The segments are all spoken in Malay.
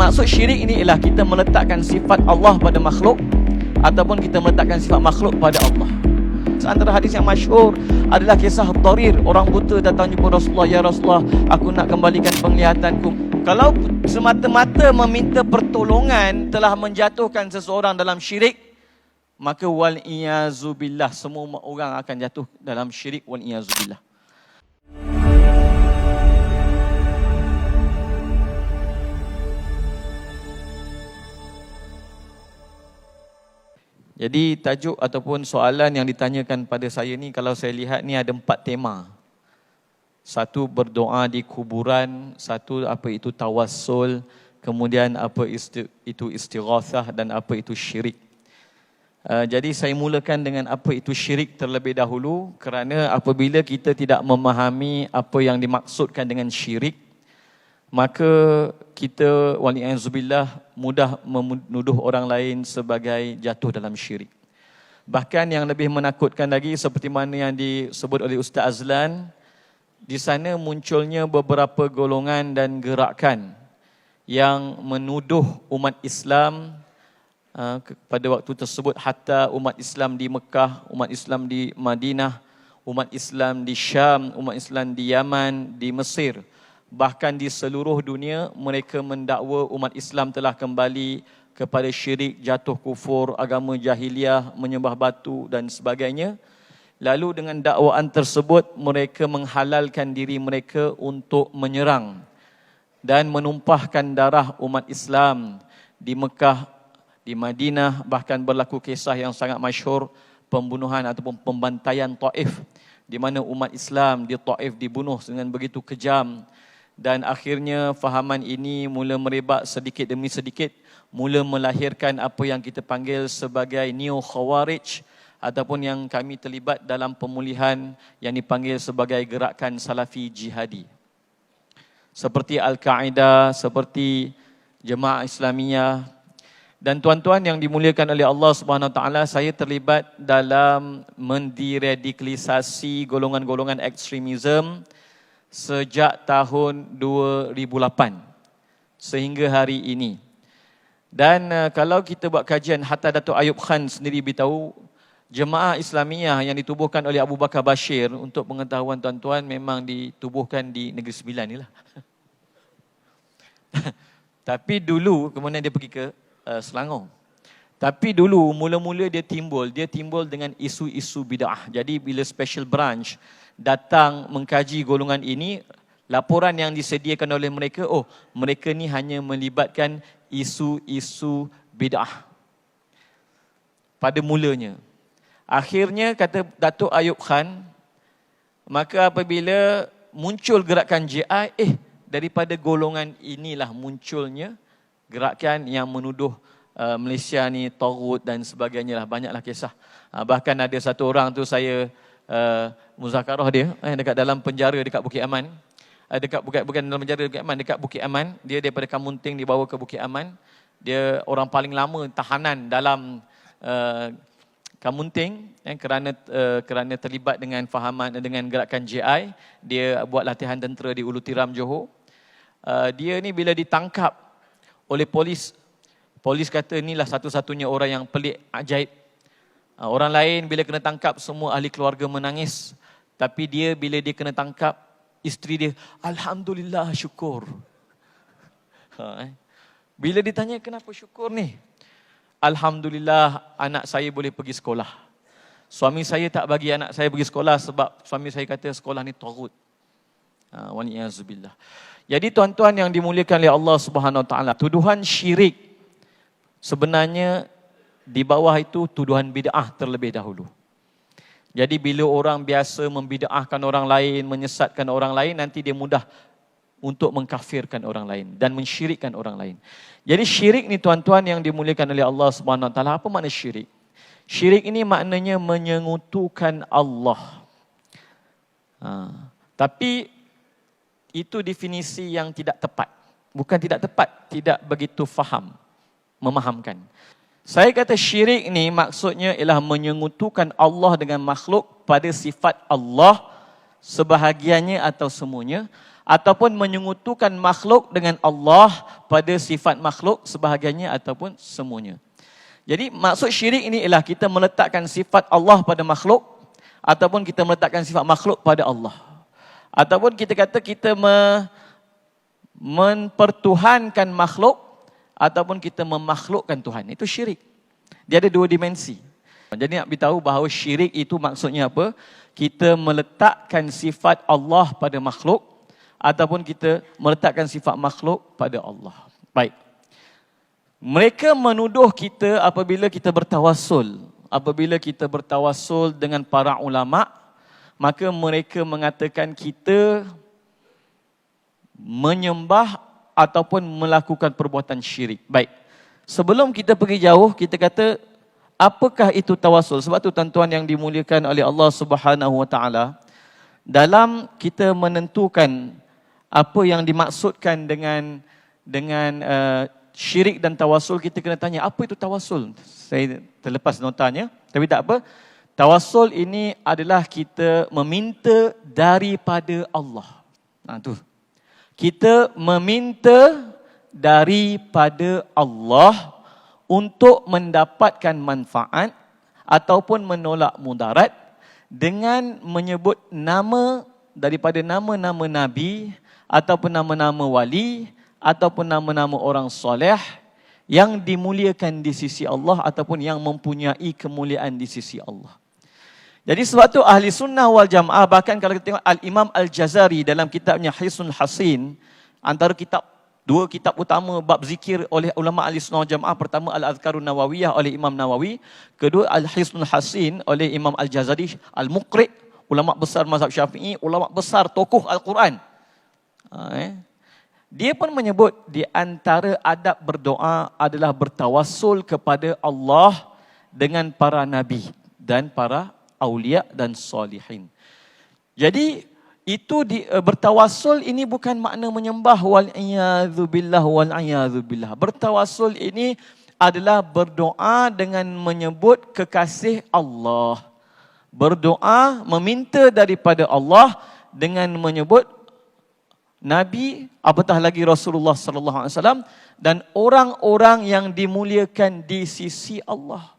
Maksud syirik ini ialah kita meletakkan sifat Allah pada makhluk ataupun kita meletakkan sifat makhluk pada Allah. Antara hadis yang masyhur adalah kisah Dharir, orang buta datang jumpa Rasulullah, "Ya Rasulullah, aku nak kembalikan penglihatanku." Kalau semata-mata meminta pertolongan telah menjatuhkan seseorang dalam syirik, maka wal iyazubillah, semua orang akan jatuh dalam syirik wal iyazubillah. Jadi tajuk ataupun soalan yang ditanyakan pada saya ni, kalau saya lihat ni ada 4 tema. Satu, berdoa di kuburan. Satu, apa itu tawassul. Kemudian apa itu istighathah dan apa itu syirik. Jadi saya mulakan dengan apa itu syirik terlebih dahulu, kerana apabila kita tidak memahami apa yang dimaksudkan dengan syirik, maka kita wali'azubillah mudah menuduh orang lain sebagai jatuh dalam syirik. Bahkan yang lebih menakutkan lagi, seperti mana yang disebut oleh Ustaz Azlan, di sana munculnya beberapa golongan dan gerakan yang menuduh umat Islam pada waktu tersebut, hatta umat Islam di Mekah, umat Islam di Madinah, umat Islam di Syam, umat Islam di Yaman, di Mesir, bahkan di seluruh dunia, mereka mendakwa umat Islam telah kembali kepada syirik, jatuh kufur, agama jahiliah, menyembah batu dan sebagainya. Lalu dengan dakwaan tersebut, mereka menghalalkan diri mereka untuk menyerang dan menumpahkan darah umat Islam di Mekah, di Madinah. Bahkan berlaku kisah yang sangat masyhur, pembunuhan ataupun pembantaian Taif, di mana umat Islam di Taif dibunuh dengan begitu kejam. Dan akhirnya fahaman ini mula merebak sedikit demi sedikit, mula melahirkan apa yang kita panggil sebagai Neo Khawarij, ataupun yang kami terlibat dalam pemulihan yang dipanggil sebagai gerakan Salafi Jihadi. Seperti Al-Qaeda, seperti Jemaah Islamiyah. Dan tuan-tuan yang dimuliakan oleh Allah Subhanahu Wa Taala, saya terlibat dalam mendiradikalisasi golongan-golongan ekstremisme sejak tahun 2008 sehingga hari ini. Dan kalau kita buat kajian, hatta Datuk Ayub Khan sendiri beritahu, Jemaah Islamiyah yang ditubuhkan oleh Abu Bakar Bashir, untuk pengetahuan tuan-tuan, memang ditubuhkan di Negeri Sembilan ni lah. Tapi dulu, kemudian dia pergi ke Selangor. Tapi dulu, mula-mula dia timbul dengan isu-isu bid'ah. Jadi bila special branch datang mengkaji golongan ini, laporan yang disediakan oleh mereka, oh, mereka ni hanya melibatkan isu-isu bid'ah pada mulanya. Akhirnya kata Datuk Ayub Khan, maka apabila muncul gerakan JI, daripada golongan inilah munculnya gerakan yang menuduh Malaysia ni taghut dan sebagainya lah. Banyaklah kisah. Bahkan ada satu orang tu saya muzakarah dia dekat dalam penjara dekat Bukit Aman. Bukan dalam penjara Bukit Aman, dekat Bukit Aman. Dia daripada Kamunting dibawa ke Bukit Aman. Dia orang paling lama tahanan dalam Kamunting, kerana terlibat dengan fahaman dengan gerakan JI. Dia buat latihan tentera di Ulu Tiram, Johor. Dia ni bila ditangkap oleh polis kata inilah satu-satunya orang yang pelik, ajaib. Orang lain bila kena tangkap, semua ahli keluarga menangis. Tapi dia bila dia kena tangkap, isteri dia, Alhamdulillah, syukur. Bila ditanya kenapa syukur ni? Alhamdulillah, anak saya boleh pergi sekolah. Suami saya tak bagi anak saya pergi sekolah sebab suami saya kata sekolah ni taghut. Wali'azubillah. Jadi tuan-tuan yang dimuliakan oleh Allah Subhanahu Wa Taala, tuduhan syirik sebenarnya di bawah itu tuduhan bid'ah terlebih dahulu. Jadi bila orang biasa membid'ahkan orang lain, menyesatkan orang lain, nanti dia mudah untuk mengkafirkan orang lain dan mensyirikkan orang lain. Jadi syirik ni tuan-tuan yang dimuliakan oleh Allah Subhanahu Wa Taala, apa makna syirik? Syirik ini maknanya menyengutukan Allah. Tapi itu definisi yang tidak tepat. Bukan tidak tepat, tidak begitu memahamkan. Saya kata syirik ni maksudnya ialah menyengutukan Allah dengan makhluk pada sifat Allah, sebahagiannya atau semuanya, ataupun menyekutukan makhluk dengan Allah pada sifat makhluk sebahagiannya ataupun semuanya. Jadi maksud syirik ini ialah kita meletakkan sifat Allah pada makhluk ataupun kita meletakkan sifat makhluk pada Allah. Ataupun kita kata kita mempertuhankan makhluk ataupun kita memakhlukkan Tuhan. Itu syirik. Dia ada dua dimensi. Jadi nak beritahu bahawa syirik itu maksudnya apa? Kita meletakkan sifat Allah pada makhluk ataupun kita meletakkan sifat makhluk pada Allah. Baik. Mereka menuduh kita apabila kita bertawassul. Apabila kita bertawassul dengan para ulama, maka mereka mengatakan kita menyembah ataupun melakukan perbuatan syirik. Baik. Sebelum kita pergi jauh, kita kata apakah itu tawassul? Sebab tu tuan-tuan yang dimuliakan oleh Allah Subhanahu Wa Taala, dalam kita menentukan apa yang dimaksudkan dengan syirik dan tawassul, kita kena tanya apa itu tawassul. Saya terlepas notanya, tapi tak apa. Tawassul ini adalah kita meminta daripada Allah. Tu. Kita meminta daripada Allah untuk mendapatkan manfaat ataupun menolak mudarat dengan menyebut nama daripada nama-nama Nabi ataupun nama-nama wali ataupun nama-nama orang soleh yang dimuliakan di sisi Allah ataupun yang mempunyai kemuliaan di sisi Allah. Jadi sebab tu ahli sunnah wal jamaah, bahkan kalau kita tengok Al-Imam Al-Jazari dalam kitabnya Hisnul Hasin, antara dua kitab utama bab zikir oleh ulama ahli sunnah wal jamaah, pertama Al-Azkarun Nawawiyah oleh Imam Nawawi, kedua Al-Hisnul Hasin oleh Imam Al-Jazari, Al-Muqri', ulama besar mazhab Syafi'i, ulama besar tokoh Al-Quran. Dia pun menyebut di antara adab berdoa adalah bertawassul kepada Allah dengan para nabi dan para aulia dan solihin. Jadi itu bertawassul ini bukan makna menyembah wal-iyadzubillah wal-iyadzubillah. Bertawassul ini adalah berdoa dengan menyebut kekasih Allah. Berdoa meminta daripada Allah dengan menyebut Nabi, apatah lagi Rasulullah sallallahu alaihi wasallam dan orang-orang yang dimuliakan di sisi Allah.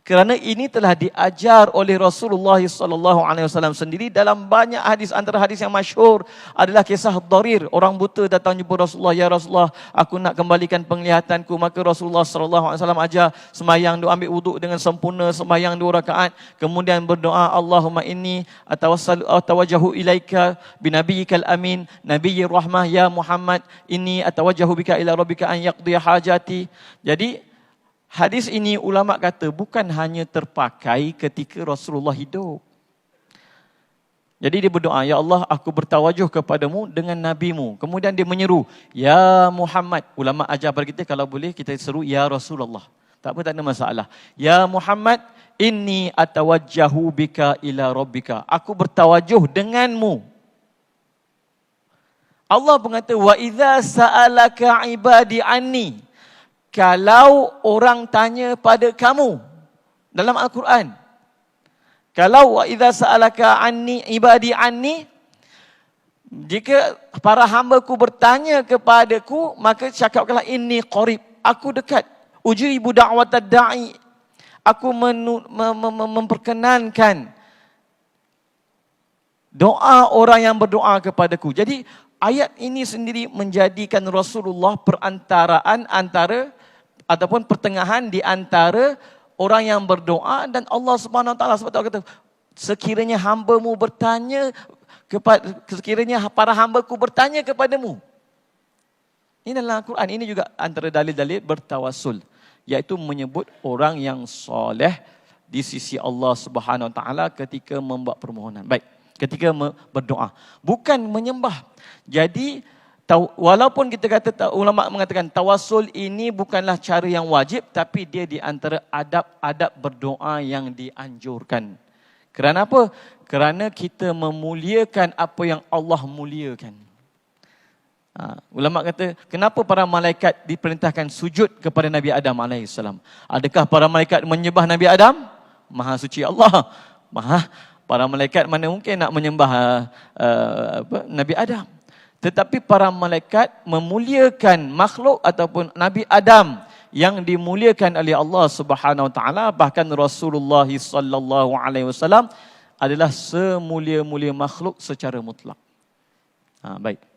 Kerana ini telah diajar oleh Rasulullah sallallahu alaihi wasallam sendiri dalam banyak hadis. Antara hadis yang masyhur adalah kisah Dharir, orang buta datang jumpa Rasulullah, ya Rasulullah, aku nak kembalikan penglihatanku. Maka Rasulullah sallallahu alaihi wasallam ajar sembahyang, ambil wuduk dengan sempurna, sembahyang 2 rakaat, kemudian berdoa, Allahumma inni atawajjahu ilaika binabiyyikal amin nabiyyir rahmah ya Muhammad, inni atawajjahu bika ila rabbika an yaqdi hajati. Jadi hadis ini ulama kata bukan hanya terpakai ketika Rasulullah hidup. Jadi dia berdoa, ya Allah, aku bertawajuh kepadamu dengan nabimu. Kemudian dia menyeru, ya Muhammad. Ulama ajar pada kita kalau boleh kita seru ya Rasulullah. Tak apa, tak ada masalah. Ya Muhammad, inni atawajjahu bika ila rabbika. Aku bertawajuh denganmu. Allah berkata, wa idza sa'alaka ibadi anni. Kalau orang tanya pada kamu dalam Al-Quran, kalau wa idza sa'alaka anni ibadi anni, jika para hamba-Ku bertanya kepadaku, maka cakapkanlah inni qarib, aku dekat. Ujibu da'watad da'i, aku memperkenankan doa orang yang berdoa kepadaku. Jadi ayat ini sendiri menjadikan Rasulullah perantaraan antara ataupun pertengahan di antara orang yang berdoa dan Allah Subhanahu Wa Taala. Sebab tu kata, sekiranya hamba-Mu bertanya sekiranya para hamba-Ku bertanya kepadamu. Ini dalam Al-Quran, ini juga antara dalil-dalil bertawassul, iaitu menyebut orang yang soleh di sisi Allah Subhanahu Wa Taala ketika membuat permohonan. Baik, ketika berdoa, bukan menyembah. Jadi walaupun kita kata, ulama mengatakan tawassul ini bukanlah cara yang wajib, tapi dia di antara adab-adab berdoa yang dianjurkan. Kerana apa? Kerana kita memuliakan apa yang Allah muliakan. Ulama kata, kenapa para malaikat diperintahkan sujud kepada Nabi Adam AS? Adakah para malaikat menyembah Nabi Adam? Maha suci Allah. Para malaikat mana mungkin nak menyembah Nabi Adam? Tetapi para malaikat memuliakan makhluk ataupun Nabi Adam yang dimuliakan oleh Allah Subhanahu wa taala, bahkan Rasulullah sallallahu alaihi wasallam adalah semulia-mulia makhluk secara mutlak. Baik.